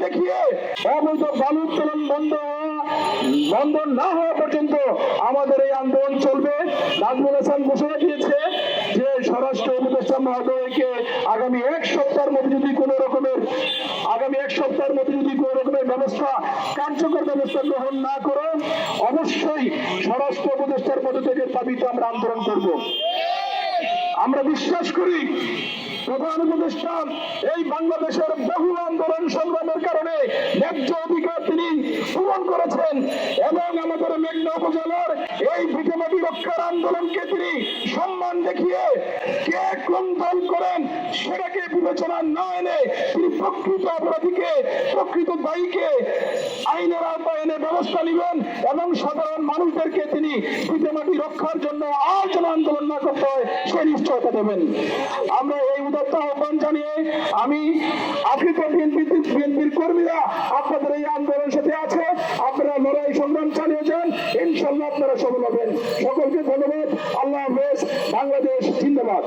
দেখিয়ে অবৈধ বালু উত্তোলন বন্ধ না হওয়া পর্যন্ত আমাদের এই আন্দোলন চলবে। নাজমুল হাসান ঘোষণা দিয়েছে যে স্বরাষ্ট্র উপদেষ্টা মহোদয়কে আগামী এক সপ্তাহের মধ্যে যদি কোনো রকমের ব্যবস্থা কার্যকর ব্যবস্থা গ্রহণ না করে অবশ্যই স্বরাষ্ট্র উপদেষ্টার পদত্যাগের দাবিতে আমরা আন্দোলন করব। আমরা বিশ্বাস করি প্রধান উপদেষ্টা এই বাংলাদেশের বহু আন্দোলন সংগ্রামের কারণে ন্যায্য অধিকার তিনি পূরণ করেছেন এবং আমাদের মেঘনা উপজেলার এই ভিটেমাটি রক্ষার আন্দোলনকে তিনি সম্মান দেখিয়ে কে কোন দল করেন সেটাকে বিবেচনা না এনে তিনি প্রকৃত অপরাধীকে প্রকৃত দায়ীকে আইনের আওতায় এনে ব্যবস্থা নেবেন এবং সাধারণ মানুষদেরকে তিনি ভিটেমাটি রক্ষার জন্য আর যেন আন্দোলন না করতে হয় সে নিশ্চয়তা দেবেন। আমরা এই উদাত্ত আহ্বান জানিয়ে আমি আফ্রিকা বিএনপির কর্মীরা আপনাদের এই আন্দোলনের সাথে আছে, আপনারা লড়াই সংগ্রাম চালিয়ে যান, ইনশাল্লাহ আপনারা সফল হবেন। সকলকে ধন্যবাদ। আল্লাহ হাফেজ। বাংলাদেশ জিন্দাবাদ।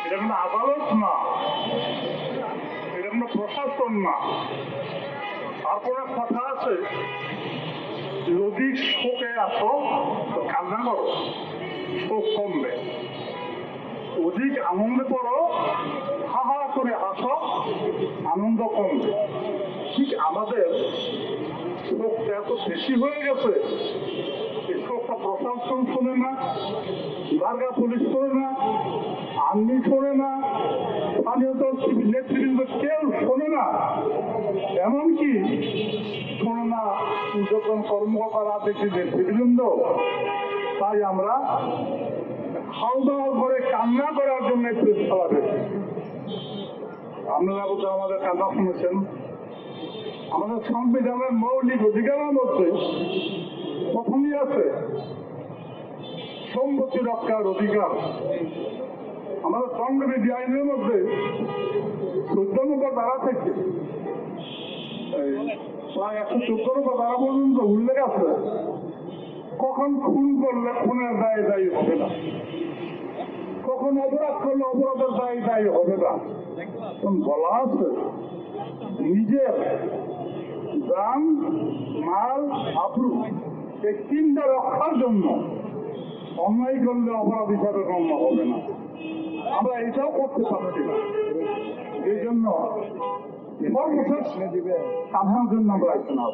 এটা কোনো আদালত না, এটা কোনো প্রশাসন না। তারপরে কথা আছে, যদি শোকে আসো তো কান্না করো, শোক কমবে। অধিক আনন্দে পড়ো, হা হা করে হাসো, আনন্দ কমবে। ঠিক আমাদের শোকটা এত বেশি হয়ে গেছে, এই শোকটা প্রশাসন শোনে না, বারগা পুলিশ শোনে না, আর্মি শোনে না, স্থানীয় দল নেতৃবৃন্দ কেউ শোনে না, এমনকি শোনে না যখন কর্মকর্তারা দেখি নেতৃবৃন্দ। তাই আমরা খাওয়া করে কান্না করার জন্য প্রেস খেলা দেখি। আপনারা বোধহয় আমাদের কান্না শুনেছেন। আমাদের সংবিধানের মৌলিক অধিকারের মধ্যে প্রথমই আছে সম্পত্তি রক্ষার অধিকার। আমাদের সংবিধি আইনের মধ্যে 14 নম্বর ধারা থেকে প্রায় 114 নম্বর ধারা পর্যন্ত উল্লেখ আছে কখন খুন করলে খুনের দায়ী হবে না, কখন অপরাধ করলে অপরাধের দায়ী হবে না। বলা আছে নিজের জান, মাল, আবরু এই তিনটা রক্ষার জন্য অন্যায় করলে অপরাধ হিসাবে গণ্য হবে না। আমরা এটাও করতে পারছি না। এই জন্য সর্বশেষ সাধারণ জন্য আমরা আলোচনা